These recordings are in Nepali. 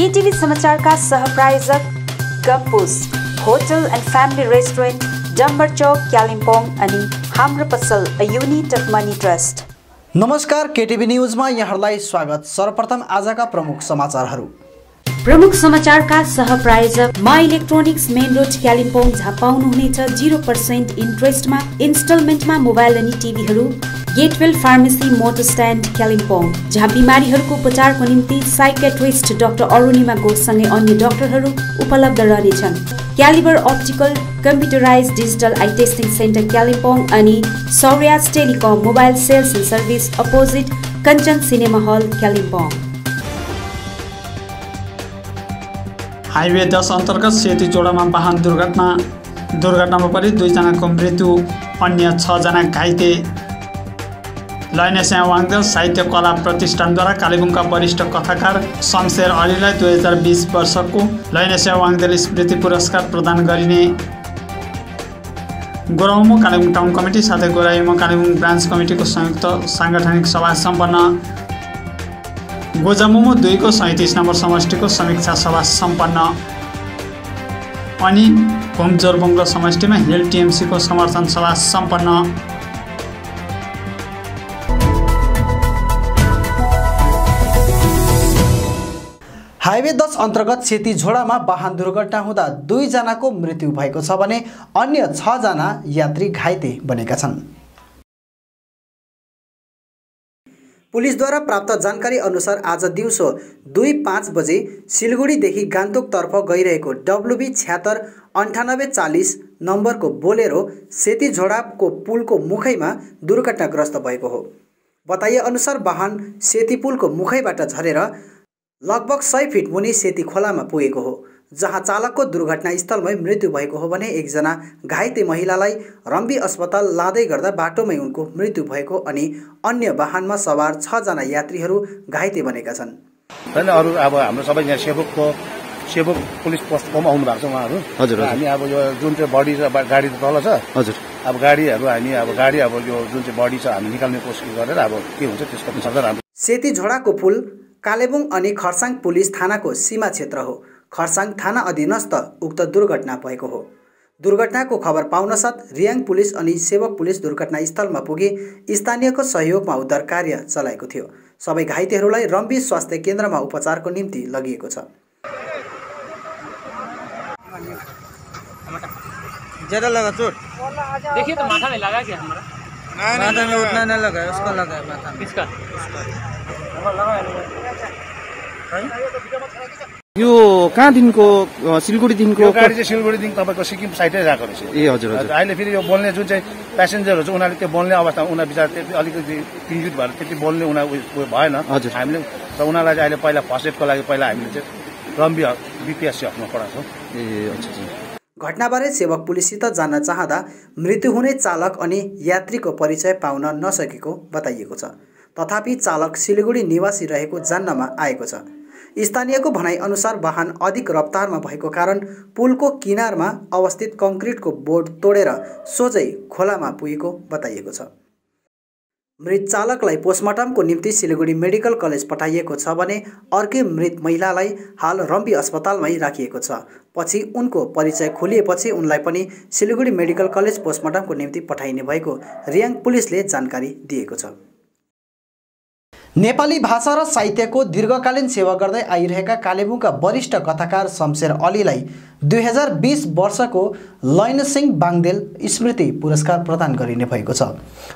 केटीभी समाचारका सहप्रायोजक गम्पुस hotel and family restaurant Dambar Chowk Kalimpong अनि हाम्रो पसल a unit of money trust. नमस्कार, केटीभी न्यूजमा यहाँहरूलाई स्वागत। सर्वप्रथम आजका प्रमुख समाचारहरू। प्रमुख समाचारका सहप्रायोजक मा इलेक्ट्रोनिक्स मेन रोड कालिम्पोङ, जहाँ पाउनुहुनेछ 0% इन्ट्रेस्टमा इन्स्टलमेन्टमा मोबाइल अनि टिभीहरू। Getwell pharmacy motor stand Kalimpong, जहाँ बिमारीहरूको उपचारको निम्ति साइकेट्रिस्ट डाक्टर अरुणिमा घोषसँगै अन्य डाक्टरहरू उपलब्ध रहनेछन्। Caliber optical computerise digital eye testing centre Kalimpong अनि Sauryas telecom mobile sales and service opposite Kanchan cinema hall Kalimpong. Highway 10 अन्तर्गत सेती जोडामा वाहन दुर्घटनामा परि 2 जनाको मृत्यु, अन्य 6 जना घाइते। लैनस्या वाङदेल साहित्य कला प्रतिष्ठानद्वारा कालेबुङका वरिष्ठ कथाकार शमशेर अलीलाई 2020 वर्षको लैनस्या वाङदेल स्मृति पुरस्कार प्रदान गरिने। गोराउमो कालेबुङ टाउन कमिटी साथै गोराइमो कालेबुङ ब्रान्च कमिटीको संयुक्त साङ्गठनिक सभा सम्पन्न। गोजामुमो 2 को 37 नम्बर समष्टिको समीक्षा सभा सम्पन्न। अनि घुमजोरबुङ्लो समष्टिमा हिल टिएमसी को समर्थन सभा सम्पन्न। हाइवे 10 अन्तर्गत सेती झोडामा वाहन दुर्घटना हुँदा 2 जनाको मृत्यु भएको छ भने अन्य 6 जना यात्री घाइते बनेका छन्। पुलिसद्वारा प्राप्त जानकारी अनुसार आज दिउँसो 2:05 बजे सिलगढीदेखि गान्तोकतर्फ गइरहेको WB 76 9840 नम्बरको बोलेरो सेती झोडाको पुलको मुखैमा दुर्घटनाग्रस्त भएको हो। बताइए अनुसार वाहन सेती पुलको मुखैबाट झरेर लगभग 100 फिट मुनि सेती खोलामा पुगेको हो, जहाँ चालकको दुर्घटनास्थलमै मृत्यु भएको हो भने 1 जना घाइते महिलालाई रम्बी अस्पताल लाँदै गर्दा बाटोमै उनको मृत्यु भएको अनि अन्य वाहनमा सवार 6 जना यात्रीहरू घाइते बनेका छन्। हैन, अरु अब हाम्रो सबै यहाँ सेवक पुलिस पोस्टकोमा आउनु भएको छ उहाँहरू। हजुर, हामी अब यो जुन चाहिँ बडी छ गाडी तल छ। हजुर, अब गाडीहरू हामी अब गाडी अब यो जुन चाहिँ बडी छ हामी निकाल्ने कोसिस गरेर अब के हुन्छ त्यसको अनुसार हाम्रो सेती झोडाको पुल कालेबुङ अनि खरसाङ पुलिस थानाको सीमा क्षेत्र हो। खरसाङ थाना अधीनस्थ उक्त दुर्घटना भएको हो। दुर्घटनाको खबर पाउनसाथ रियाङ पुलिस अनि सेवक पुलिस दुर्घटनास्थलमा पुगे स्थानीयको सहयोगमा उद्धार कार्य चलाएको थियो। सबै घाइतेहरूलाई रम्बी स्वास्थ्य केन्द्रमा उपचारको निम्ति लगिएको छ। ज्यादा लगा चोट? देखिए तो माथा में लगा क्या हमारा? माथा में उतना नहीं लगा, उसका लगा है माथा में। किसका? यो कहाँदेखिको सिलगढीदेखिको गाडी चाहिँ सिलगढीदेखि तपाईँको सिक्किम साइडै गएको रहेछ। ए हजुर हजुर। अहिले फेरि यो बोल्ने जुन चाहिँ प्यासेन्जरहरू छ उनीहरूले त्यो बोल्ने अवस्था उनीहरू बिचार अलिकति पिङ्जुट भएर त्यति बोल्ने उनीहरू भएन। हजुर, हामीले र उनीहरूलाई चाहिँ अहिले पहिला फर्स्ट एडको लागि पहिला हामीले चाहिँ रम्बी BPSC हस्पिटलमा पठाएको छौँ। ए अच्छा। घटनाबारे सेवक पुलिससित जान्न चाहँदा मृत्यु हुने चालक अनि यात्रीको परिचय पाउन नसकेको बताइएको छ। तथापि चालक सिलगढी निवासी रहेको जान्नमा आएको छ। स्थानीयको भनाइ अनुसार वाहन अधिक रफ्तारमा भएको कारण पुलको किनारमा अवस्थित कङ्क्रिटको बोर्ड तोडेर सोझै खोलामा पुगेको बताइएको छ। मृत चालकलाई पोस्टमार्टमको निम्ति सिलगढी मेडिकल कलेज पठाइएको छ भने अर्कै मृत महिलालाई हाल रम्बी अस्पतालमै राखिएको छ। पछि उनको परिचय खोलिएपछि उनलाई पनि सिलगढी मेडिकल कलेज पोस्टमार्टमको निम्ति पठाइने भएको रियाङ पुलिसले जानकारी दिएको छ। नेपाली भाषा र साहित्यको दीर्घकालीन सेवा गर्दै आइरहेका कालेबुङका वरिष्ठ कथाकार शमशेर अलीलाई 2020 वर्षको लैनसिंह बाङदेल स्मृति पुरस्कार प्रदान गरिने भएको छ।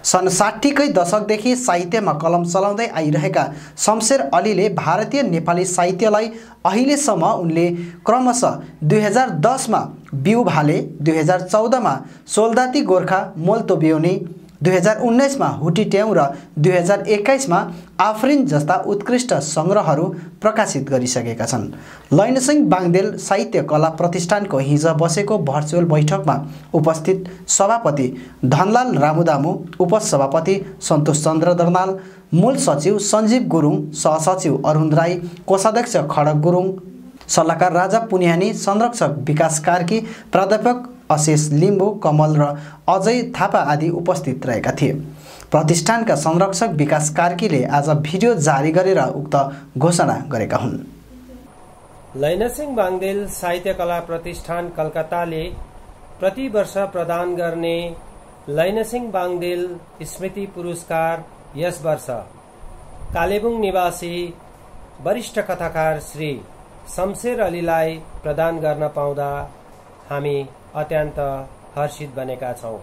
सन् 60 कै दशकदेखि साहित्यमा कलम चलाउँदै आइरहेका शमशेर अलीले भारतीय नेपाली साहित्यलाई अहिलेसम्म उनले क्रमशः 2010 मा बिउ भाले, 2014 मा सोल्दाती गोर्खा मोल्तो बेउनी, 2019 मा हुटिट्याउ र 2021 मा आफरिन जस्ता उत्कृष्ट सङ्ग्रहहरू प्रकाशित गरिसकेका छन्। लैनसिंह बाङदेल साहित्य कला प्रतिष्ठानको हिजो बसेको भर्चुअल बैठकमा उपस्थित सभापति धनलाल रामुदामु, उपसभापति सन्तोष चन्द्र दर्नाल, मूल सचिव सञ्जीव गुरुङ, सहसचिव अरुण राई, कोषाध्यक्ष खडक गुरुङ, सल्लाहकार राजा पुन्यानी, संरक्षक विकास कार्की, प्राध्यापक अशेष लिम्बू, कमल र अजय थापा आदि उपस्थित रहेका थिए। प्रतिष्ठानका संरक्षक विकास कार्कीले आज भिडियो जारी गरेर उक्त घोषणा गरेका हुन्। लैनसिंह बाङदेल साहित्य कला प्रतिष्ठान कलकत्ताले प्रति वर्ष प्रदान गर्ने लैनसिंह बाङदेल स्मृति पुरस्कार यस वर्ष कालेबुङ निवासी वरिष्ठ कथाकार श्री शमशेर अलीलाई प्रदान गर्न पाउँदा हामी अत्यन्त हर्षित बनेका छौं।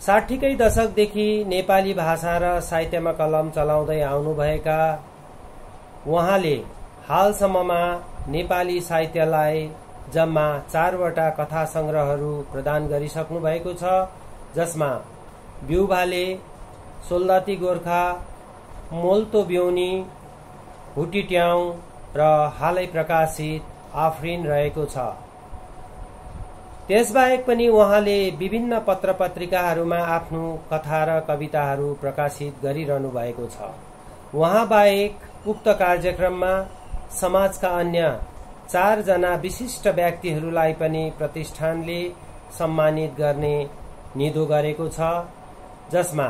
60कै दशकदेखि नेपाली भाषा र साहित्यमा कलम चलाउँदै आउनुभएका उहाँले हालसम्ममा नेपाली साहित्यलाई जम्मा 4वटा कथा संग्रहहरू प्रदान गरिसक्नु भएको छ, जसमा बिउभाले, सोल्दाती गोर्खा, मोल्तो ब्योनी, हुटिट्याउ र हालै प्रकाशित आफरिन रहेको छ। त्यसबाहेक पनि उहाँले विभिन्न पत्र पत्रिकाहरूमा आफ्नो कथा र कविताहरू प्रकाशित गरिरहनु भएको छ। उहाँ बाहेक उक्त कार्यक्रममा समाजका अन्य 4 जना विशिष्ट व्यक्तिहरूलाई पनि प्रतिष्ठानले सम्मानित गर्ने निधो गरेको छ, जसमा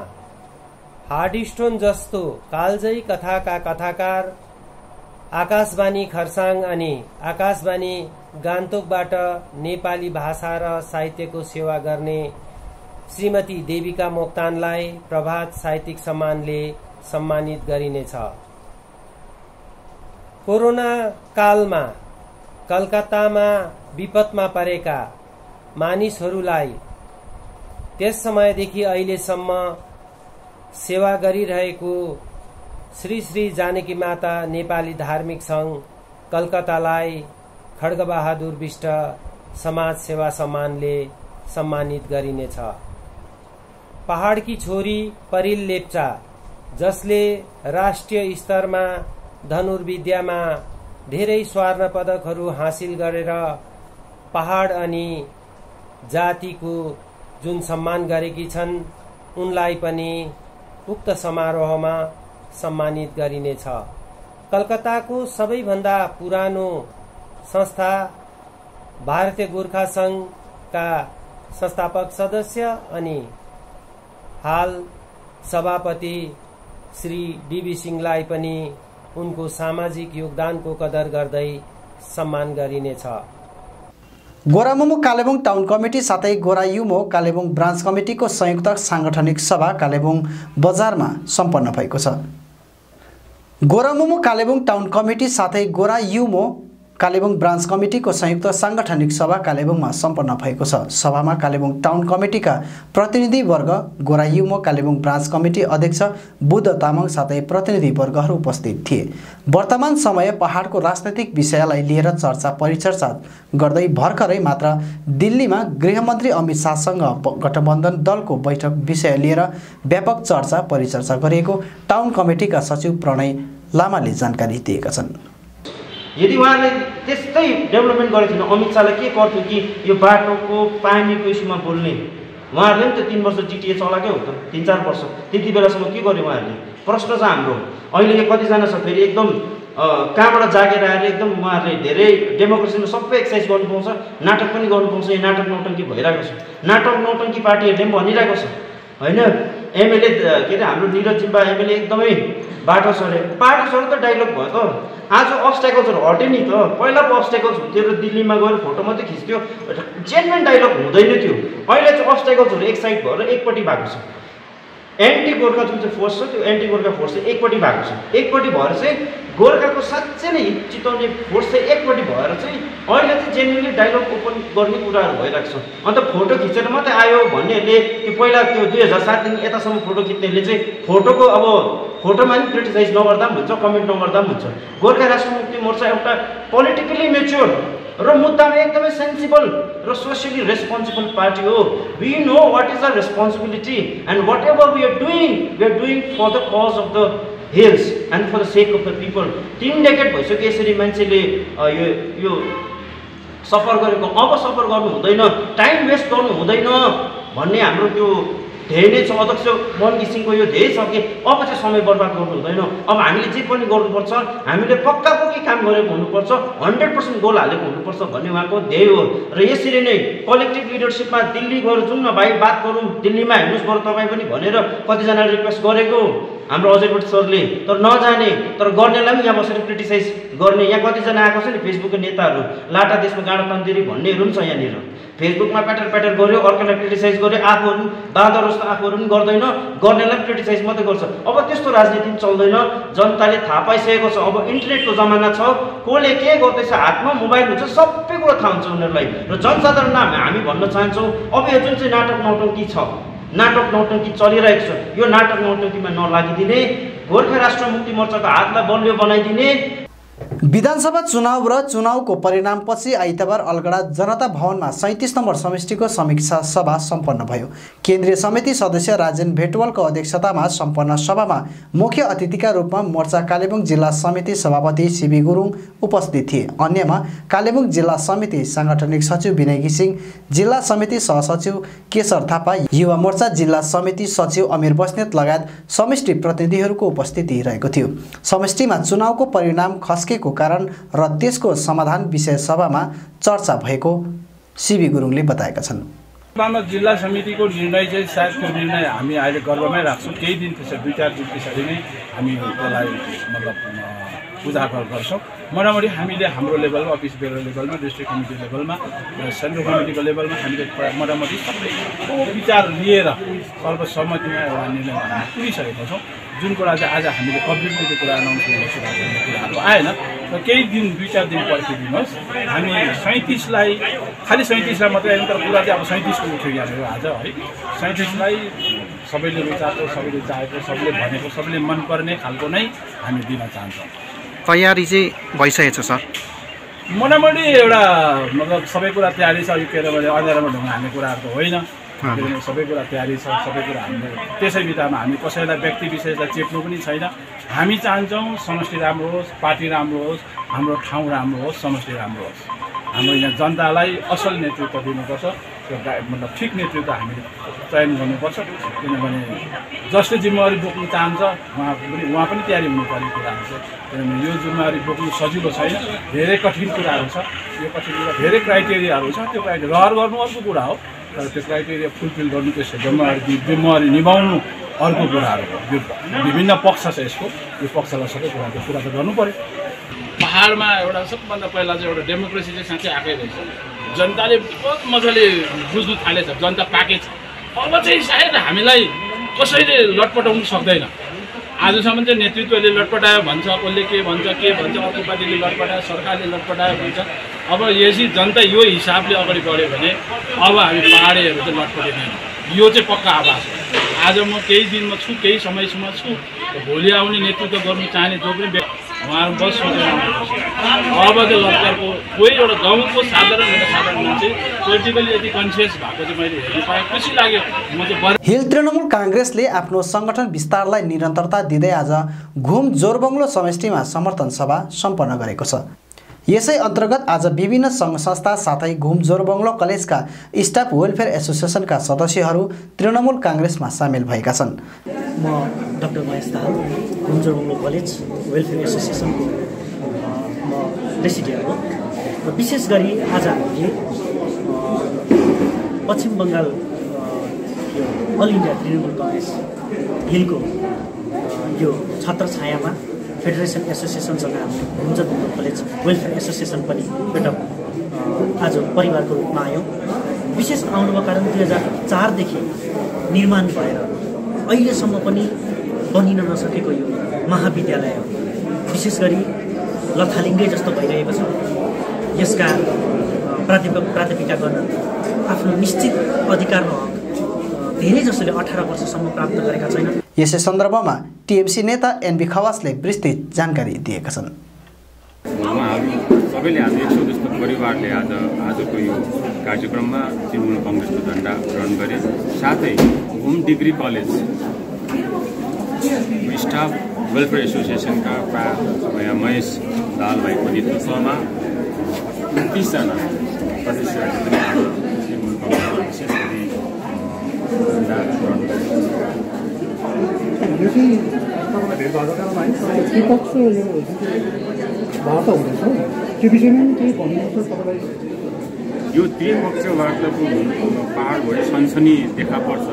हार्डस्टोन जस्तो कालजयी कथाका कथाकार, आकाशवाणी खरसाङ अनि आकाशवाणी गान्तोकबाट नेपाली भाषा र साहित्यको सेवा गर्ने श्रीमती देविका मोक्तानलाई प्रभात साहित्यिक सम्मानले सम्मानित गरिनेछ। कोरोना कालमा कलकत्तामा विपदमा परेका मानिसहरूलाई त्यस समयदेखि अहिलेसम्म सेवा गरिरहेको श्री श्री जानकी माता नेपाली धार्मिक संघ कलकत्तालाई खड्गबहादुर बिष्ट समाज सेवा सम्मानले सम्मानित गरिनेछ। पहाडकी छोरी परिल लेप्चा, जसले राष्ट्रिय स्तरमा धनुर्विद्यामा धेरै स्वर्ण पदकहरू हासिल गरेर पहाड अनि जातिको जुन सम्मान गरेकी छन्, उनलाई पनि उक्त समारोहमा सम्मानित गरिनेछ। कलकत्ताको सबैभन्दा पुरानो संस्था भारतीय गोर्खा संघका संस्थापक सदस्य अनि हाल सभापति श्री डीबी सिंहलाई पनि उनको सामाजिक योगदानको कदर गर्दै सम्मान गरिनेछ। गोरामुमो कालेबुङ टाउन कमिटी साथै गोरा युमो कालेबुङ ब्रान्च कमिटीको संयुक्त सांगठनिक सभा कालेबुङ बजारमा सम्पन्न भएको छ। गोरामुमो कालेबुङ टाउन कमिटी साथै गोरा युमो कालेबुङ ब्रान्च कमिटीको संयुक्त सांगठनिक सभा कालेबुङमा सम्पन्न भएको छ। सभामा कालेबुङ टाउन कमिटीका प्रतिनिधिवर्ग, गोरा युमो कालेबुङ ब्रान्च कमिटी अध्यक्ष बुद्ध तामाङ साथै प्रतिनिधिवर्गहरू उपस्थित थिए। वर्तमान समय पहाडको राजनैतिक विषयलाई लिएर चर्चा परिचर्चा गर्दै भर्खरै मात्र दिल्लीमा गृहमन्त्री अमित शाहसँग गठबन्धन दलको बैठक विषय लिएर व्यापक चर्चा परिचर्चा गरिएको टाउन कमिटीका सचिव प्रणय लामाले जानकारी दिएका छन्। यदि उहाँले त्यस्तै डेभलपमेन्ट गरेको थिएन, अमित शाहलाई के गर्थ्यो कि यो बाटोको पानीको इस्युमा बोल्ने, उहाँहरूले पनि त 3 वर्ष जिटिए चलाएकै हो त, 3-4 वर्ष, त्यति बेलासम्म के गर्यो उहाँहरूले? प्रश्न छ हाम्रो। अहिले कतिजना छ फेरि एकदम कहाँबाट जागेर आएर एकदम उहाँहरूले धेरै डेमोक्रेसीमा सबै एक्सर्साइज गर्नु पाउँछ, नाटक पनि गर्नु पाउँछ। यो नाटक नौटङ्की भइरहेको छ, नाटक नौटङ्की पार्टीहरूले पनि भनिरहेको छ होइन। एमएलए के अरे हाम्रो निरज जिम्बा एमएलए एकदमै बाटो सरे त डाइलग भयो त। आज अब्स्ट्याकल्सहरू हटे नि त, पहिला पो अब्स्ट्याकल्स हुन्थ्यो र दिल्लीमा गएर फोटो मात्रै खिच्थ्यो, जेन्युन डाइलग हुँदैन थियो। अहिले चाहिँ अब्स्ट्याकल्सहरू एक साइड भएर एकपट्टि भएको छ। एन्टी गोर्खा जुन चाहिँ फोर्स छ, त्यो एन्टी गोर्खा फोर्स चाहिँ एकपट्टि भएको छ। एकपट्टि भएर चाहिँ गोर्खाको साँच्चै नै हित चिताउने फोर्स चाहिँ एकपट्टि भएर चाहिँ अहिले चाहिँ जेन्युनली डाइलग ओपन गर्ने कुराहरू भइरहेको छ। अन्त फोटो खिचेर मात्रै आयो भन्नेहरूले त्यो पहिला त्यो 2007 देखि यतासम्म फोटो खिच्नेहरूले चाहिँ फोटोको अब फोटोमा पनि क्रिटिसाइज नगर्दा पनि हुन्छ, कमेन्ट नगर्दा पनि हुन्छ। गोर्खा राष्ट्र मुक्ति मोर्चा एउटा पोलिटिकली मेच्योर र मुद्दामा एकदमै सेन्सिबल र सोसियली रेस्पोन्सिबल पार्टी हो। We know what is our responsibility and whatever we are doing for the cause of the hills and for the sake of the people. 3 decade भइसक्यो यसरी मान्छेले यो सफर गरेको। अब सफर गर्नु हुँदैन, टाइम वेस्ट गर्नु हुँदैन भन्ने हाम्रो त्यो धेरै नै छ। अध्यक्ष मोहन घिसिङको यो धेरै छ कि अब चाहिँ समय बर्बाद गर्नु हुँदैन। अब हामीले जे पनि गर्नुपर्छ, हामीले पक्की काम गरेको हुनुपर्छ, 100% गोल हालेको हुनुपर्छ भन्ने उहाँको ध्येय हो। र यसरी नै कलेक्टिभ लिडरसिपमा दिल्ली गएर जाउँ न भाइ, बात गरौँ, दिल्लीमा हेर्नुहोस् बरु तपाईँ पनि भनेर कतिजनाले रिक्वेस्ट गरेको। हाम्रो अजय सरले। तर नजाने तर गर्नेलाई पनि यहाँ बसेर क्रिटिसाइज गर्ने यहाँ कतिजना आएको छ नि फेसबुकको नेताहरू, लाटा देशमा गाडा तन्देरी भन्नेहरू पनि छ यहाँनिर। फेसबुकमा प्याटर गर्यो, अर्कालाई क्रिटिसाइज गर्यो, आफूहरू बाँदर जस्तो आफूहरू पनि गर्दैन, गर्नेलाई पनि क्रिटिसाइज मात्रै गर्छ। अब त्यस्तो राजनीति पनि चल्दैन, जनताले थाहा पाइसकेको छ। अब इन्टरनेटको जमाना छ, कसले के गर्दैछ हातमा मोबाइल हुन्छ, सबै कुरा थाहा हुन्छ उनीहरूलाई। र जनसाधारण हामी भन्न चाहन्छौँ अब यो जुन चाहिँ नाटक नौटङ्की छ, नाटक नौटङ्की चलिरहेको छ, यो नाटक नौटङ्कीमा नलागिदिने, गोर्खा राष्ट्र मुक्ति मोर्चाको हातलाई बलियो बनाइदिने। विधानसभा चुनाव र चुनावको परिणामपछि आइतबार अलगढा जनता भवनमा 37 नम्बर समष्टिको समीक्षा सभा सम्पन्न भयो। केन्द्रीय समिति सदस्य राजेन भेटवालको अध्यक्षतामा सम्पन्न सभामा मुख्य अतिथिका रूपमा मोर्चा कालेबुङ जिल्ला समिति सभापति सीबी गुरुङ उपस्थित थिए। अन्यमा कालेबुङ जिल्ला समिति सांगठनिक सचिव विनय घिसिङ, जिल्ला समिति सहसचिव केशर थापा, युवा मोर्चा जिल्ला समिति सचिव अमिर बस्नेत लगायत समष्टि प्रतिनिधिहरूको उपस्थिति रहेको थियो। समष्टिमा चुनावको परिणाम खस्केको कारण र त्यसको समाधान विषय सभामा चर्चा भएको सीबी गुरुङले बताएका छन्। जिल्ला समितिको निर्णय चाहिँ सायद त्यो निर्णय हामी अहिले गर्वमै राख्छौँ। केही दिन त्यसै 2-4 दिन पछाडि नै हामी त्यसलाई मतलब उजागर गर्छौँ। मोटामोटी हामीले हाम्रो लेभलमा, अफिस ब्युरो लेभलमा, डिस्ट्रिक्ट कमिटी लेभलमा र सेन्ट्रल कमिटीको लेभलमा हामीले मोटामोटी सबैको विचार लिएर सर्वसम्मतिमा एउटा निर्णय पुगिसकेका छौँ। जुन कुरा चाहिँ आज हामीले पब्लिकली त्यो कुरा अनाउन्स गर्ने कुराहरू आएन। र केही दिन 2-4 दिन पर्खिदिनुहोस्। हामी 37लाई खालि 37लाई मात्रै आएन, तर कुरा चाहिँ अब 37को उठ्यो यहाँनिर आज है। 37लाई सबैले रुचाएको, सबैले चाहेको, सबैले भनेको, सबैले मनपर्ने खालको नै हामी दिन चाहन्छौँ। तयारी चाहिँ भइसकेको छ सर? मोटामोटी एउटा मतलब सबै कुरा तयारी छ। यो के अरे अँध्यारोमा ढुङ्गा हान्ने कुराहरू त होइन, सबै कुरा तयारी छ। सबै कुरा हामीले त्यसै बित्तामा हामी कसैलाई व्यक्ति विशेषलाई चेप्नु पनि छैन। हामी चाहन्छौँ समष्टि राम्रो होस्, पार्टी राम्रो होस्, हाम्रो ठाउँ राम्रो होस्, समष्टि राम्रो होस्। हाम्रो यहाँ जनतालाई असल नेतृत्व दिनुपर्छ। त्यो मतलब ठिक नेतृत्व हामीले चयन गर्नुपर्छ। किनभने जसले जिम्मेवारी बोक्नु चाहन्छ उहाँ पनि तयारी हुनुपर्ने कुराहरू छ। किनभने यो जिम्मेवारी बोक्नु सजिलो छैन, धेरै कठिन कुराहरू छ। यो कठिन कुरा धेरै क्राइटेरियाहरू छ। त्यो क्राइटेरिया रहर गर्नु अर्को कुरा हो, तर त्यो क्राइटेरिया फुलफिल गर्नु, त्यसको जिम्मेवारी निभाउनु अर्को कुराहरू हो। यो विभिन्न पक्ष छ यसको, यो पक्षलाई सबै कुराको कुरा त गर्नु पऱ्यो। पहाडमा एउटा सबभन्दा पहिला चाहिँ एउटा डेमोक्रेसी चाहिँ साँच्चै आएकै रहेछ। जनताले बहुत मजाले बुझ्नु थालेछ, जनता पाकेछ। अब चाहिँ सायद हामीलाई कसैले लटपटाउनु सक्दैन। आजसम्म चाहिँ नेतृत्वले लटपटायो भन्छ, कसले के भन्छ, अर्को पार्टीले लटपटायो, सरकारले लटपटायो भन्छ। अब यसरी जनता यो हिसाबले अगाडि बढ्यो भने अब हामी पहाडीहरू चाहिँ लटपटाउँदैन। यो चाहिँ पक्का आवाज हो। आज म केही दिनमा छु, केही समयसम्म छु, भोलि आउने नेतृत्व गर्नु चाहने जो पनि उहाँहरू बस सोचेर आउनुपर्छ। अब चाहिँ लक्करको कोही एउटा गाउँको साधारण मान्छे पोलिटिकली यति कन्सियस भएको चाहिँ मैले हेर्नु पाएँ, खुसी लाग्यो। म चाहिँ हिल तृणमूल काङ्ग्रेसले आफ्नो सङ्गठन विस्तारलाई निरन्तरता दिँदै आज घुम जोरबङ्गलो समष्टिमा समर्थन सभा सम्पन्न गरेको छ। यसै अन्तर्गत आज विभिन्न सङ्घ संस्था साथै घुम जोरबङ्गलो कलेजका स्टाफ वेलफेयर एसोसिएसनका सदस्यहरू तृणमूल काङ्ग्रेसमा सामेल भएका छन्। म डाक्टर महेश दाहाल, घुम जोरबङ्गलो कलेज वेलफेयर एसोसिएसनको म प्रेसिडेन्ट हो। र विशेष गरी आज हामीले पश्चिम बङ्गाल अल इन्डिया तृणमूल काङ्ग्रेस हिलको यो छत्र छायामा फेडरेसन एसोसिएसनसँग हाम्रो घुम जोरबङ्गलो कलेज वेलफेयर एसोसिएसन पनि एउटा आज परिवारको रूपमा आयौँ। विशेष आउनुको कारण 2004देखि निर्माण भएर अहिलेसम्म पनि बनिन नसकेको यो महाविद्यालय हो। विशेष गरी लथालिङ्गै जस्तो भइरहेको छ। यसका प्राध्यापिका गर्न आफ्नो निश्चित अधिकार र हक धेरै जसोले 18 वर्षसम्म प्राप्त गरेका छैनन्। यसै सन्दर्भमा टिएमसी नेता एनबी खवासले विस्तृत जानकारी दिएका छन्। उहाँहरू सबैले आज 100 जस्तो परिवारले आजको यो कार्यक्रममा तृणमूल काङ्ग्रेसको झण्डा ग्रहण गरे। साथै घुम डिग्री कलेज स्टाफ वेलफेयर एसोसिएसनका यहाँ महेश दाहाल भाइको नेतृत्वमा 30 जना सदस्यहरूले पनि तृणमूल काङ्ग्रेसको विशेष गरी झण्डा ग्रहण गरे। यो त्रिपक्ष वार्ताको पहाडभरि सनसनी देखा पर्छ।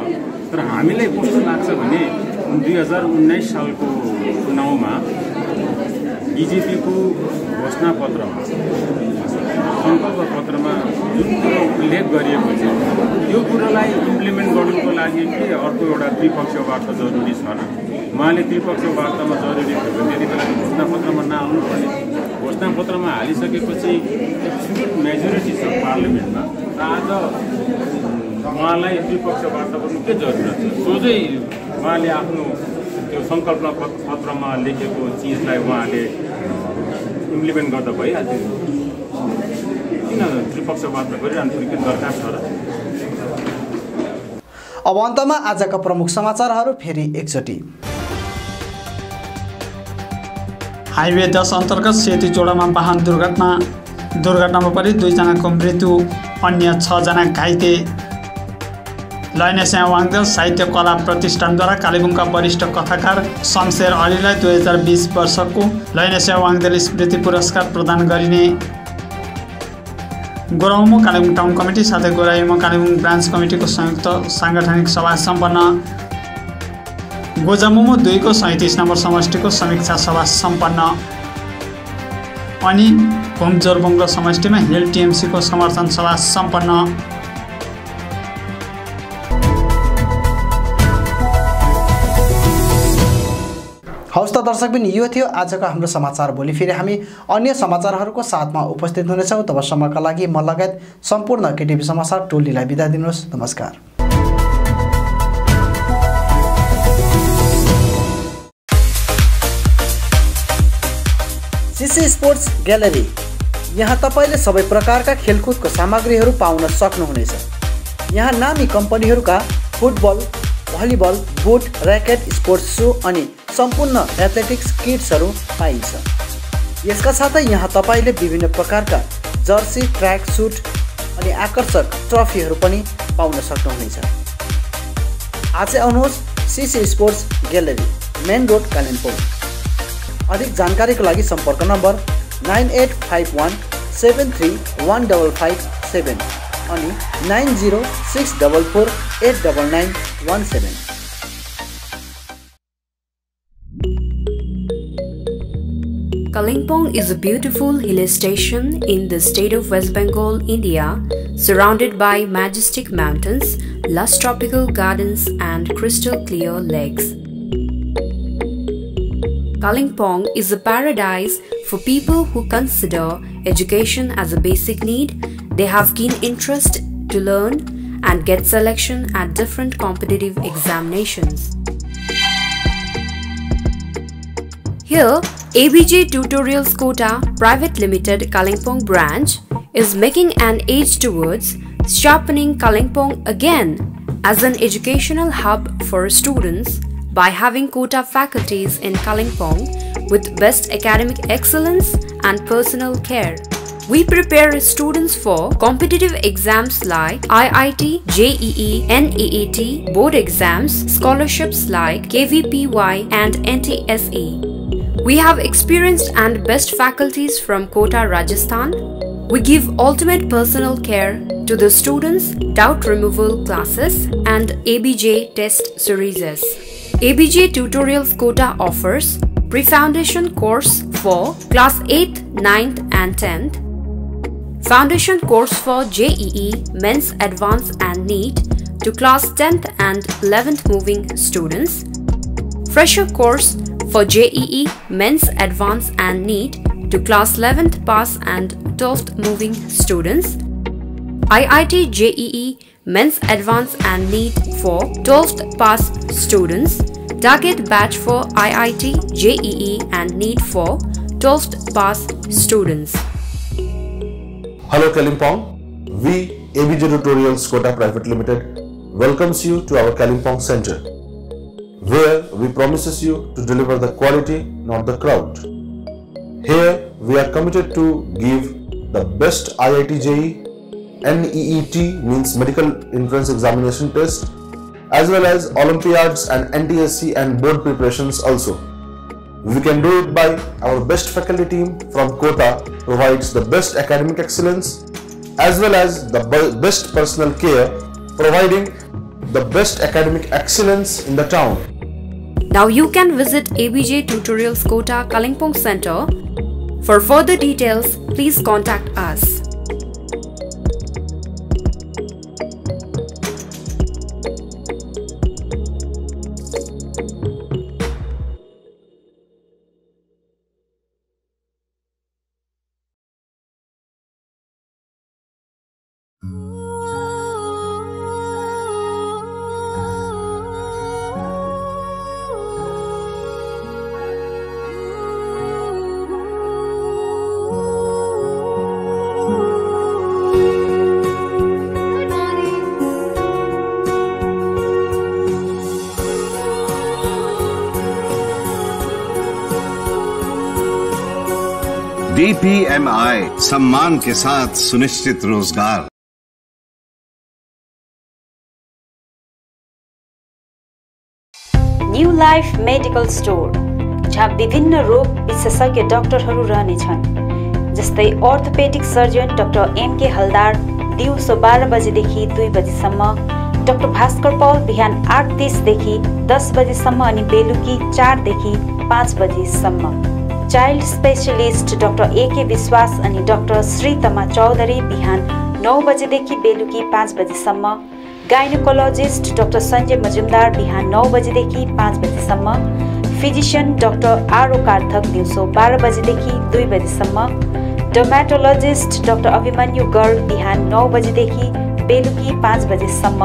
तर हामीलाई कस्तो लाग्छ भने 2019 सालको 9मा बिजेपीको घोषणापत्रमा सङ्कल्प पत्रमा जुन कुरो उल्लेख गरिएको छ त्यो कुरोलाई इम्प्लिमेन्ट गर्नुको लागि के अर्को एउटा त्रिपक्षीय वार्ता जरुरी छ र उहाँले त्रिपक्षीय वार्तामा जरुरी थियो भने त्यति बेला घोषणापत्रमा नआउनु पर्ने घोषणापत्रमा हालिसकेपछि एब्सोल्युट मेजोरिटी छ पार्लिमेन्टमा र आज उहाँलाई त्रिपक्षीय वार्ता गर्नु के जरुरत छ सोझै उहाँले आफ्नो त्यो सङ्कल्प पत्रमा लेखेको चिजलाई उहाँले इम्प्लिमेन्ट गर्दा भइहाल्थ्यो किन त्रिपक्षीय वार्ता गरिरहनु के दरकार छ र अब अन्तमा आजका प्रमुख समाचारहरू फेरि एकचोटि। हाइवे 10 अन्तर्गत सेती जोडामा वाहन दुर्घटनामा परि 2 जनाको मृत्यु, अन्य 6 जना घाइते। लैनसिंह वाङदेल साहित्य कला प्रतिष्ठानद्वारा कालेबुङका वरिष्ठ कथाकार शमशेर अलीलाई 2020 वर्षको लैनसिंह वाङदेल स्मृति पुरस्कार प्रदान गरिने। गोराउमो कालेबुङ टाउन कमिटी साथै गोराइमो कालेबुङ ब्रान्च कमिटीको संयुक्त साङ्गठनिक सभा सम्पन्न। गोजामुमो 2 को 37 नम्बर समष्टिको समीक्षा सभा सम्पन्न। अनि घुमजोरबुङ्गलो समष्टिमा हिल टिएमसीको समर्थन सभा सम्पन्न। हवस् त दर्शकबिन, यो थियो आजको हाम्रो समाचार। भोलि फेरि हामी अन्य समाचारहरूको साथमा उपस्थित हुनेछौँ। तबसम्मका लागि म लगायत सम्पूर्ण केटिभी समाचार टोलीलाई बिदा दिनुहोस्। नमस्कार। सिसी स्पोर्ट्स ग्यालरी, यहाँ तपाईले सबै प्रकारका खेलकुदको सामग्रीहरू पाउन सक्नुहुनेछ। यहाँ नामी कम्पनीहरूका football, volleyball, boot, racket, sports shoe अनि सम्पूर्ण एथलेटिक्स किट्सहरू पाइन्छ। यसका साथै यहाँ तपाईले विभिन्न प्रकारका जर्सी, ट्र्याक सुट अनि आकर्षक ट्रफीहरू पनि पाउन सक्नुहुनेछ। आजै आउनुहोस् CC sports gallery, main road, Kalimpong. अधिक जानकारीको लागि सम्पर्क नम्बर 9851731557 अनि 9064489917। Kalimpong is a beautiful hill station in the state of West Bengal, India, surrounded by majestic mountains, lush tropical gardens and crystal clear lakes. Kalimpong is a paradise for people who consider education as a basic need. They have keen interest to learn and get selection at different competitive examinations. Here, ABJ Tutorials Kota Private Limited Kalimpong branch is making an edge towards sharpening Kalimpong again as an educational hub for students by having Kota faculties in Kalimpong with best academic excellence and personal care. We prepare students for competitive exams like IIT, JEE, NEET, board exams, scholarships like KVPY and NTSE. We have experienced and best faculties from Kota, Rajasthan. We give ultimate personal care to the students, doubt removal classes and ABJ test series. ABJ Tutorials Kota offers pre-foundation course for class 8th, 9th and 10th, foundation course for JEE, Men's Advanced and NEET to class 10th and 11th moving students, fresher course for JEE, Men's Advanced and NEET to class 11th pass and 12th moving students, IIT JEE, Men's Advanced and NEET for 12th pass students, target batch for IIT JEE and NEET for 12th pass students. Hello Kalimpong, we ABJ Tutorials Kota Private Limited welcomes you to our Kalimpong Center, where we promises you to deliver the quality, not the crowd. Here we are committed to give the best IIT JEE, NEET means Medical Entrance Examination test, as well as Olympiads and NTSC and board preparations also. We can do it by our best faculty team from Kota provides the best academic excellence as well as the best personal care, providing the best academic excellence in the town. Now you can visit ABJ Tutorials Kota Kalimpong Center. For further details, please contact us. DPMI सम्मान के साथ सुनिश्चित रोजगार। न्यू लाइफ मेडिकल स्टोर, जहाँ विभिन्न रोग विशेषज्ञ डाक्टरहरू रहनेछन्, जस्तै ऑर्थोपेडिक सर्जन डाक्टर MK हलदार दिउँसो 12 बजेदेखि 2 बजेसम्म, डाक्टर भास्कर पौल बिहान 8:30 देखि 10 बजेसम्म अनि बेलुकी 4 देखि 5 बजेसम्म। चाइल्ड स्पेशलिस्ट डाक्टर AK विश्वास अनि डाक्टर श्रीतमा चौधरी बिहान 9 बजेदेखि बेलुकी 5 बजेसम्म। गाइनोकोलोजिस्ट डाक्टर सञ्जय मजुमदार बिहान 9 बजेदेखि 5 बजेसम्म। फिजिशियन डाक्टर आरो कार्थक दिउँसो 12 बजेदेखि 2 बजेसम्म। डर्मेटोलोजिस्ट डाक्टर अभिमन्यु गर्ग बिहान 9 बजेदेखि बेलुकी 5 बजेसम्म।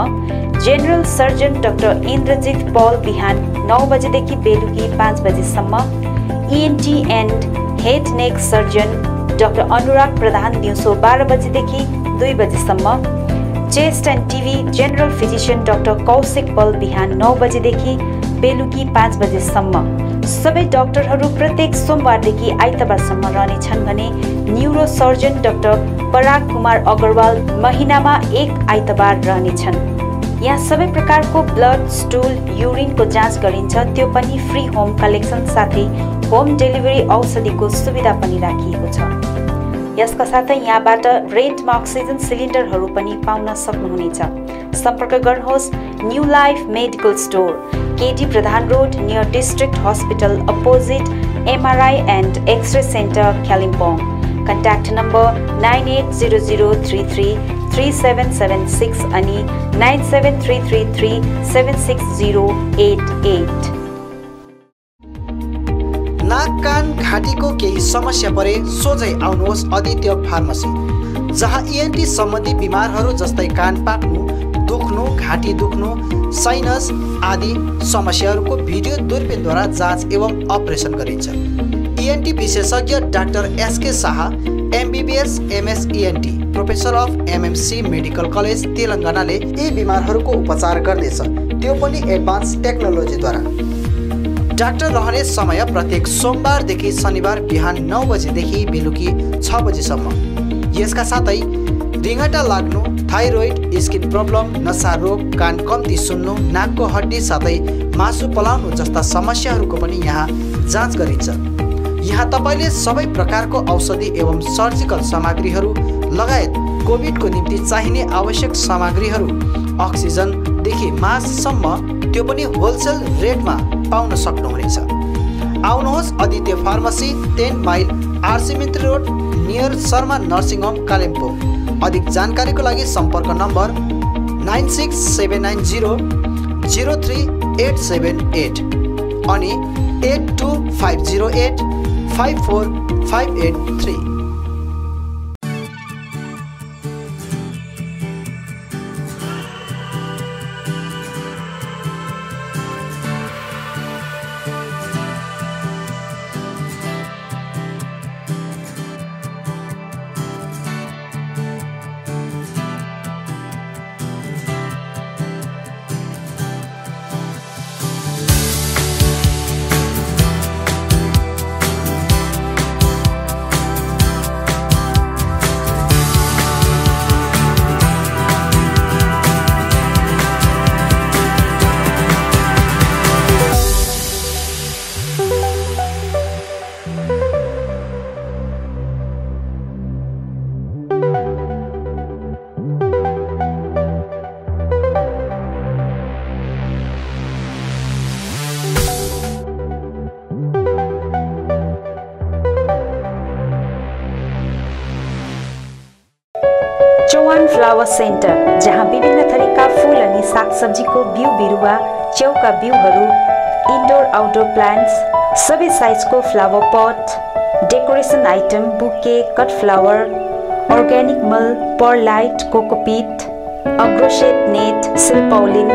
General surgeon doctor Indrajit Paul बिहान 9 बजेदेखि बेलुकी 5 बजेसम्म। ENT and head neck surgeon doctor Anurag Pradhan दिउँसो 12 बजेदेखि 2 बजेसम्म। Chest and TB general physician doctor Kaushik Paul बिहान 9 बजेदेखि बेलुकी 5 बजेसम्म। सबै डाक्टरहरू प्रत्येक सोमबारदेखि आइतबारसम्म रहनेछन् भने न्युरो सर्जन डाक्टर पराग कुमार अग्रवाल महिनामा 1 आइतबार रहनेछन्। यहाँ सबै प्रकारको ब्लड, स्टुल, युरिनको जाँच गरिन्छ, त्यो पनि फ्री होम कलेक्सन साथै होम डेलिभरी औषधिको सुविधा पनि राखिएको छ। यसका साथै यहाँबाट रेन्टमा अक्सिजन सिलिन्डरहरू पनि पाउन सक्नुहुनेछ। सम्पर्क गर्नुहोस् new life medical store, KD Pradhan road near district hospital opposite MRI and x ray centre Kalimpong. Contact number 980033 3776 अनि 97333 76088। नाक कान घाँटीको केही समस्या परे सोझै आउनुहोस् आदित्य फार्मेसी, जहाँ ENT सम्बन्धी बिमारहरू जस्तै कान पाक्नु, दुख्नु, घाँटी दुख्नु, साइनस आदि समस्याहरूको भिडियो दूरबीनद्वारा जाँच एवं अपरेसन गरिन्छ। ENT विशेषज्ञ doctor SK Shah MBBS MS ENT professor of MMC medical college तेलङ्गानाले यी बिमारहरूको उपचार गर्दैछ, त्यो पनि एडभान्स टेक्नोलोजीद्वारा। डाक्टर रहने समय प्रत्येक सोमबारदेखि शनिबार बिहान 9 बजेदेखि बेलुकी 6 बजेसम्म। यसका साथै रिङ्गटा लाग्नु, थाइरोइड, स्किन प्रब्लम, नसा रोग, कान कम्ती सुन्नु, नाकको हड्डी साथै मासु पलाउनु जस्ता समस्याहरूको पनि यहाँ जाँच गरिन्छ। यहाँ तपाईले सबै प्रकारको औषधि एवं सर्जिकल सामग्रीहरू लगायत कोभिडको निम्ति चाहिने आवश्यक सामग्रीहरू, अक्सिजनदेखि मास्कसम्म त्यो पनि होलसेल रेटमा पाउन सक्नुहुनेछ। आउनुहोस् Aditya pharmacy 10 mile RC Mitri road near Sharma nursing home Kalimpong. अधिक जानकारीको लागि सम्पर्क नम्बर 96790 03878 अनि 82508 54583। फ्लावर सेन्टर, जहाँ विभिन्न थरीका फूल अनि सागसब्जीको बिउ बिरुवा, च्याउका बिउहरू, इन्डोर आउटडोर प्लान्ट्स, सबै साइजको flower pot, decoration item, bouquet, cut flower, organic मल, perlite, cocopeat, agroset net, silpaulin,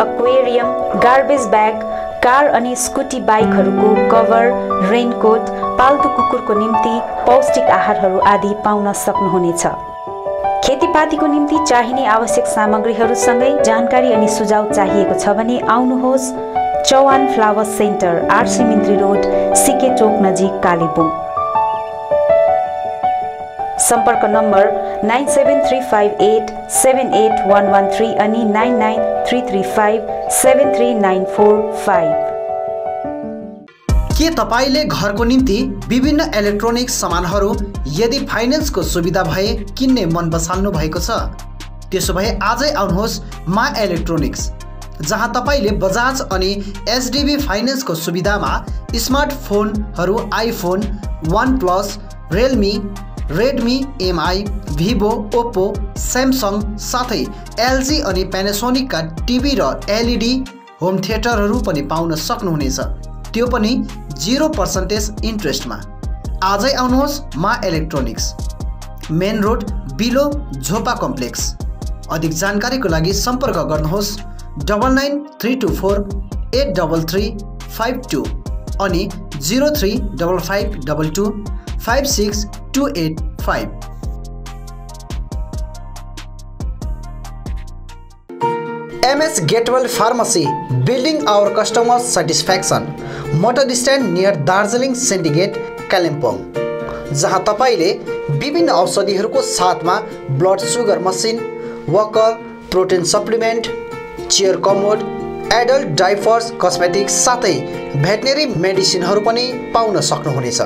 aquarium, garbage bag, car अनि स्कुटी बाइकहरूको कभर, रेनकोट, पाल्तु कुकुरको निम्ति पौष्टिक आहारहरू आदि पाउन सक्नुहुनेछ। खेतीपातीको निम्ति चाहिने आवश्यक सामग्रीहरूसँगै जानकारी अनि सुझाव चाहिएको छ भने आउनुहोस् Chauhan flower centre, RC Mintri road, SK Chowk नजिक, कालेबुङ। सम्पर्क नम्बर 9735878113 अनि 9933573945। के तपाईले घरको निम्ति विभिन्न इलेक्ट्रोनिक्स सामानहरू यदि फाइनेन्सको सुविधा भए किन्ने मन बसाल्नु भएको छ? त्यसो भए आजै आउनुहोस् मा इलेक्ट्रोनिक्स, जहाँ तपाईले बजाज अनि एचडीबी फाइनेन्सको सुविधामा स्मार्टफोनहरू iPhone, OnePlus, Realme, Redmi, MI, Vivo, Oppo, Samsung साथै एलजी अनि प्यानासोनिकका टिभी र एलईडी होम थिएटरहरू पनि पाउन सक्नुहुनेछ, त्यो पनि 0% इन्ट्रेस्टमा। आजै आउनुहोस् मा इलेक्ट्रोनिक्स, मेन रोड, बिलो, झोपा कम्प्लेक्स। अधिक जानकारीको लागि सम्पर्क गर्नुहोस् 9934833552 अनि 035522562885। MS Gatewell Pharmacy, building our customers' satisfaction. Motor stand near Darjeeling syndicate, Kalimpong, जहाँ तपाईले विभिन्न औषधिहरूको साथमा blood sugar machine, Walker, protein supplement, chair commode, adult diapers, cosmetics साथै भेटनेरी मेडिसिनहरू पनि पाउन सक्नुहुनेछ।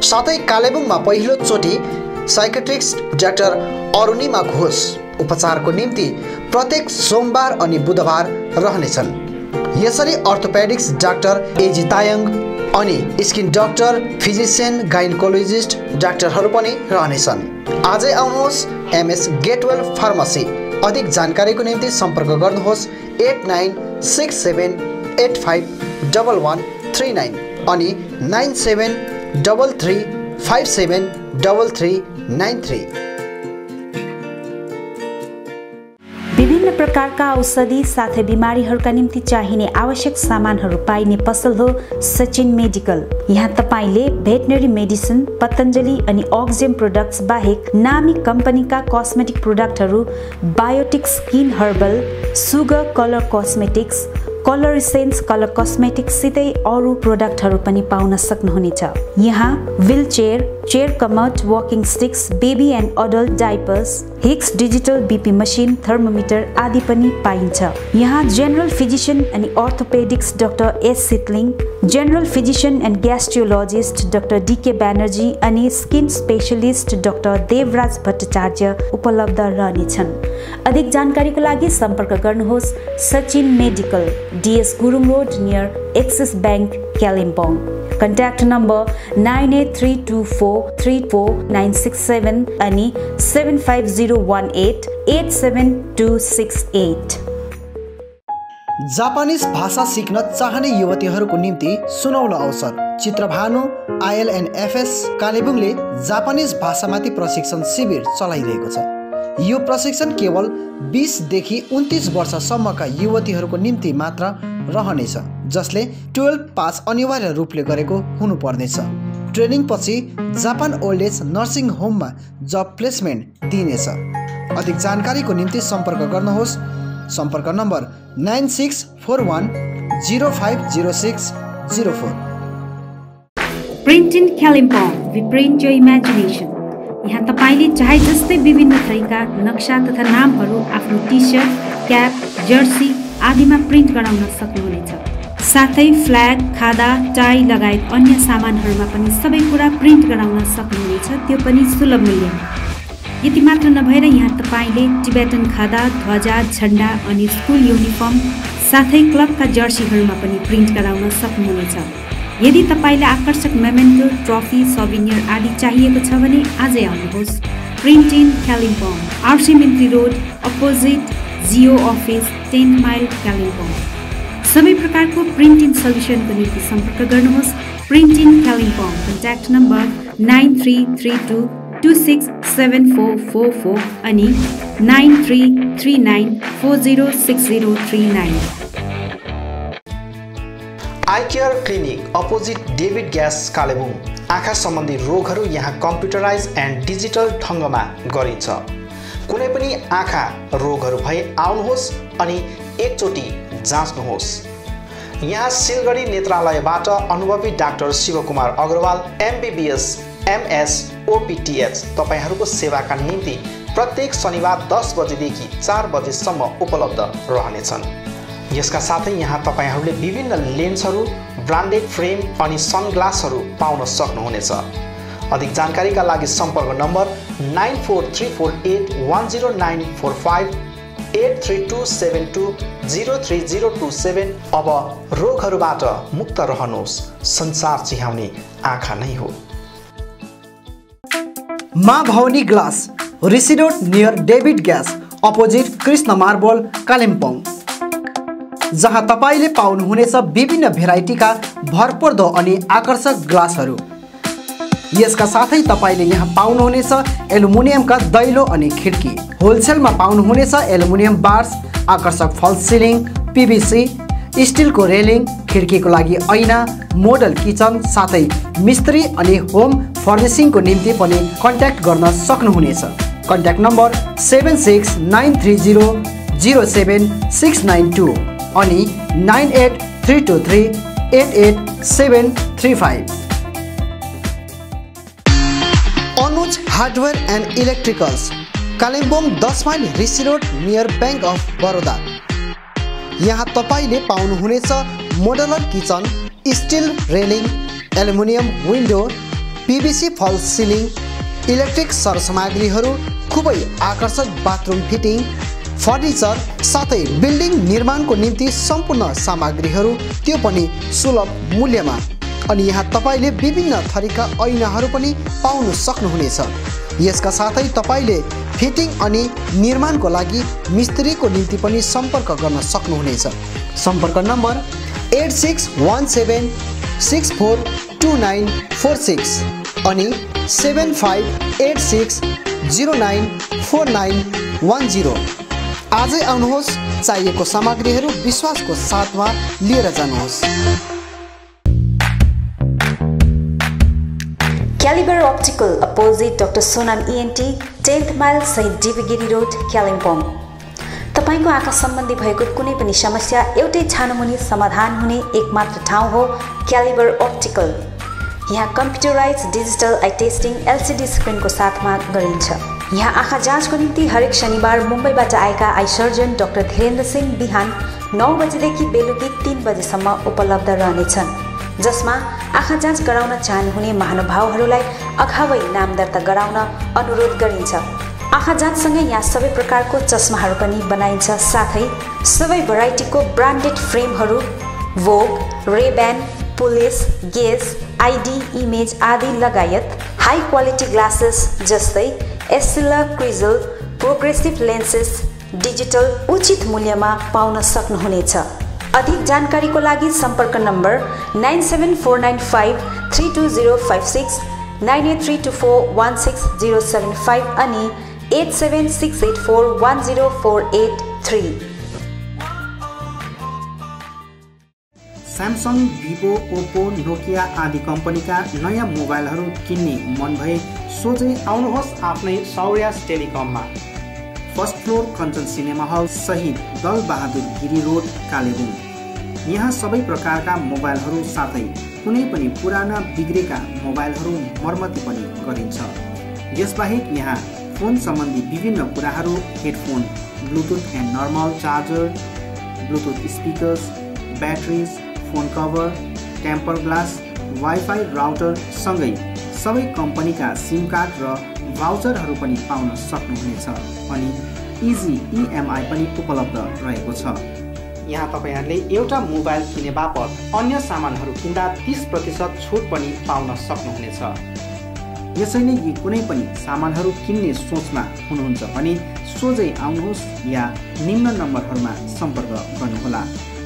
साथै कालेबुङमा पहिलो चोटि साइकेट्रिस्ट डाक्टर अरुणिमा घोष उपचारको निम्ति प्रत्येक सोमबार अनि बुधबार रहनेछन्। यसरी अर्थोपेडिक्स डाक्टर एजी तायङ अनि स्किन डाक्टर, फिजिसियन, गाइनकोलोजिस्ट डाक्टरहरू पनि रहनेछन्। आजै आउनुहोस् MS गेटवेल फार्मेसी। अधिक जानकारीको निम्ति सम्पर्क गर्नुहोस् 8967851139 अनि 9733573393। विभिन्न प्रकारका औषधि साथै बिमारीहरूका निम्ति चाहिने आवश्यक सामानहरू पाइने पसल हो सचिन मेडिकल। यहाँ तपाईले भेटनरी मेडिसिन, पतञ्जलि अनि अक्जेम प्रोडक्ट्स बाहेक नामी कम्पनीका कस्मेटिक प्रोडक्टहरू, Biotique skin herbal, Sugar colour cosmetics, colour essence colour cosmetics सितै अरू प्रोडक्टहरू पनि पाउन सक्नुहुनेछ। यहाँ wheel chair, chair commode, walking sticks, baby and adult diapers, Hicks digital BP machine, thermometer आदि पनि पाइन्छ। यहाँ जेनरल फिजिशियन अनि orthopaedics doctor S Sitling, general physician and gastrologist doctor DK Banerjee अनि skin specialist doctor Devraj Bhattacharya उपलब्ध रहनेछन्। अधिक जानकारीको लागि सम्पर्क गर्नुहोस् Sachin medical, DS Gurung road near axis bank, Kalimpong. Contact number 9832434967 अनि 75018872268। जापानिज भाषा सिक्न चाहने युवतीहरूको निम्ति सुनौलो अवसर। चित्रभानु ILNFS कालेबुङले जापानिज भाषामाथि प्रशिक्षण शिविर चलाइरहेको छ। यो प्रशिक्षण केवल 20 देखि 29 वर्षसम्मका युवतीहरूको निम्ति मात्र रहनेछ, जसले 12 पास अनिवार्य रूपले गरेको हुनुपर्नेछ। ट्रेनिङ पछि जापान ओल्ड एज नर्सिङ होममा जब प्लेसमेन्ट दिइनेछ। अधिक जानकारीको निम्ति सम्पर्क गर्नुहोस्। सम्पर्क number 9641050604। Print in Kalimpong, we print your imagination. यहाँ तपाईले चाहे जस्तै विभिन्न थरीका नक्सा तथा नामहरू आफ्नो टी-सर्ट, क्याप, जर्सी आदिमा प्रिन्ट गराउन सक्नुहुनेछ। साथै फ्ल्याग, खादा, टाई लगायत अन्य सामानहरूमा पनि सबै कुरा प्रिन्ट गराउन सक्नुहुनेछ, त्यो पनि सुलभ मूल्यमा। यति मात्र नभएर यहाँ तपाईले टिबेटन खादा, ध्वजा, झण्डा अनि स्कुल युनिफर्म साथै क्लबका जर्सीहरूमा पनि प्रिन्ट गराउन सक्नुहुनेछ। यदि तपाईलाई आकर्षक मेमेन्टो, ट्रफी, सौभिनियर आदि चाहिएको छ भने आजै आउनुहोस् Print in Kalimpong, RC Mintri Road, opposite Geo Office, 10 Mile, Kalimpong. सबै प्रकारको प्रिन्ट इन सल्युसनको निम्ति सम्पर्क गर्नुहोस्। Print in Kalimpong, contact number 9332267444 अनि 9339406039। I care clinic opposite David gas Kalimpong. आँखा सम्बन्धी रोगहरू यहाँ कम्प्युटराइज एन्ड डिजिटल ढङ्गमा गरिन्छ। कुनै पनि आँखा रोगहरू भए आउनुहोस् अनि एकचोटि जाँच्नुहोस्। यहाँ सिलगढी नेत्रालयबाट अनुभवी doctor Shivkumar Agarwal MBBS MS OPTH तपाईहरूको सेवाका निम्ति प्रत्येक शनिबार 10 बजेदेखि 4 बजेसम्म उपलब्ध रहनेछन्। यसका साथै यहाँ तपाईहरूले विभिन्न लेन्सहरू, ब्रान्डेड फ्रेम अनि सनग्लासहरू पाउन सक्नुहुनेछ। अधिक जानकारीका लागि सम्पर्क नम्बर 9434810945 8327203027। अब रोगहरूबाट मुक्त रहनुहोस्, संसार चिहाउने आँखा नै हो। Maa Bhavani glass, Rishi road near David gas, opposite Krishna marble, Kalimpong, जहाँ तपाईले पाउनुहुनेछ विभिन्न भेराइटीका भरपर्दो अनि आकर्षक ग्लासहरू। यसका साथै तपाईले यहाँ पाउनुहुनेछ एल्युमिनियमका दैलो अनि खिड्की। होलसेलमा पाउनुहुनेछ एल्युमिनियम बार्स, आकर्षक फल्स सिलिङ, PVC, स्टिलको रेलिङ, खिड्कीको लागि ऐना, मोडल किचन, साथै मिस्त्री अनि होम फर्निसिङको निम्ति पनि कन्ट्याक्ट गर्न सक्नुहुनेछ। कन्ट्याक्ट नम्बर 7693007692 अनि 9832388735। Anuj hardware and electricals, Kalimpong 10 mile Rishi road near bank of Baroda. यहाँ तपाईले पाउनुहुनेछ modular kitchen, steel railing, aluminium window, PVC false ceiling, electric सरसामग्रीहरू, खुबै आकर्षक बाथरुम फिटिङ, फर्निचर, साथै बिल्डिङ निर्माणको निम्ति सम्पूर्ण सामग्रीहरू, त्यो पनि सुलभ मूल्यमा। अनि यहाँ तपाईले विभिन्न थरीका ऐनाहरू पनि पाउन सक्नुहुनेछ। यसका साथै तपाईले फिटिङ अनि निर्माणको लागि मिस्त्रीको निम्ति पनि सम्पर्क गर्न सक्नुहुनेछ। सम्पर्क नम्बर 8617642946 अनि 7586094910। आजै आउनुहोस्, चाहिएको सामग्रीहरू विश्वासको साथमा लिएर जानुहोस्। Caliber Optical, opposite Dr. Sonam ENT, 10th Mile, Saint Divigiri Road, Kalimpong। तपाईको आँखा सम्बन्धी भएको कुनै पनि समस्या एउटै छानोमुनि समाधान हुने एकमात्र ठाउँ हो Caliber Optical। यहाँ computerise digital eye testing LCD स्क्रिनको साथमा गरिन्छ। यहाँ आँखा जाँचको निम्ति हरेक शनिबार मुम्बईबाट आएका eye surgeon doctor Dhirendra Singh बिहान 9 बजेदेखि बेलुकी 3 बजेसम्म उपलब्ध रहनेछन्, जसमा आँखा जाँच गराउन चाहनुहुने महानुभावहरूलाई अगावै नाम दर्ता गराउन अनुरोध गरिन्छ। आँखा जाँचसँगै यहाँ सबै प्रकारको चस्माहरू पनि बनाइन्छ, साथै सबै भेराइटीको ब्रान्डेड फ्रेमहरू, भोग, रेब्यान, पुलिस, गेस, ID, इमेज आदि लगायत हाई क्वालिटी ग्लासेस जस्तै एस्सिला, क्रिजल, प्रोग्रेसिभ लेन्सेस डिजिटल उचित मूल्यमा पाउन सक्नुहुनेछ। अधिक जानकारीको लागि सम्पर्क नम्बर 9749532056, 9832416075 अनि 8768410483। स्यामसङ, भिभो, ओप्पो, नोकिया आदि कम्पनीका नयाँ मोबाइलहरू किन्ने मन भए सोझै आउनुहोस् आफ्नै सौर्यास टेलिकममा। First floor Kanchan cinema hall सहित दल बहादुर गिरी रोड, कालेबुङ। यहाँ सबै प्रकारका मोबाइलहरू साथै कुनै पनि पुराना बिग्रेका मोबाइलहरू मर्मती पनि गरिन्छ। यसबाहेक यहाँ फोन सम्बन्धी विभिन्न कुराहरू, headphone, bluetooth and normal charger, bluetooth speakers, batteries, phone cover, temper glass, wifi router सँगै सबै कम्पनीका सिम कार्ड र भाउचरहरू पनि पाउन सक्नुहुनेछ। अनि इजी EMI पनि उपलब्ध रहेको छ। यहाँ तपाईहरूले एउटा मोबाइल किने बापत अन्य सामानहरू किन्दा 30% छुट पनि पाउन सक्नुहुनेछ। यसैले यी कुनै पनि सामानहरू किन्ने सोचमा हुनुहुन्छ भने सोझै आउनुहोस् या निम्न नम्बरहरूमा सम्पर्क गर्नुहोला।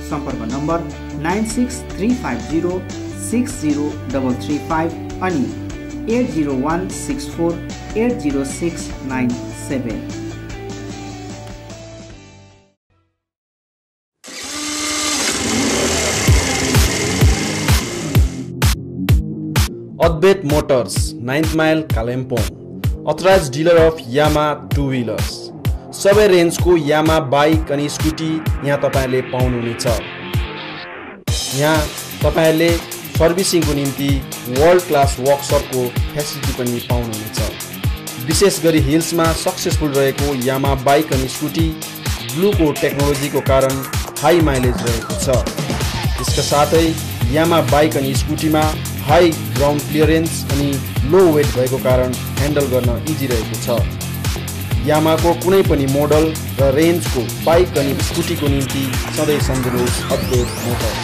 सम्पर्क नम्बर 9635060335 अनि 8016480697। Advait Motors, 9th Mile, Kalimpong, authorized dealer of Yamaha two-wheelers. सबै रेन्जको यामा बाइक अनि स्कुटी यहाँ तपाईहरुले पाउनुहुनेछ। यहाँ तपाईहरुले सर्भिसिङको निम्ति वर्ल्ड क्लास वर्कसपको फेसिलिटी पनि पाउनुहुनेछ। विशेष गरी हिल्समा सक्सेसफुल रहेको यामा बाइक अनि स्कुटी ब्लूको टेक्नोलोजीको कारण हाई माइलेज रहेको छ। यसका साथै यामा बाइक अनि स्कुटीमा हाई ग्राउन्ड क्लियरेन्स अनि लो वेट भएको कारण ह्यान्डल गर्न इजी रहेको छ। यामाको कुनै पनि मोडल र रेन्जको बाइक अनि स्कुटीको निम्ति सधैँ सम्झनुहोस् अद्भुत मोटर्स।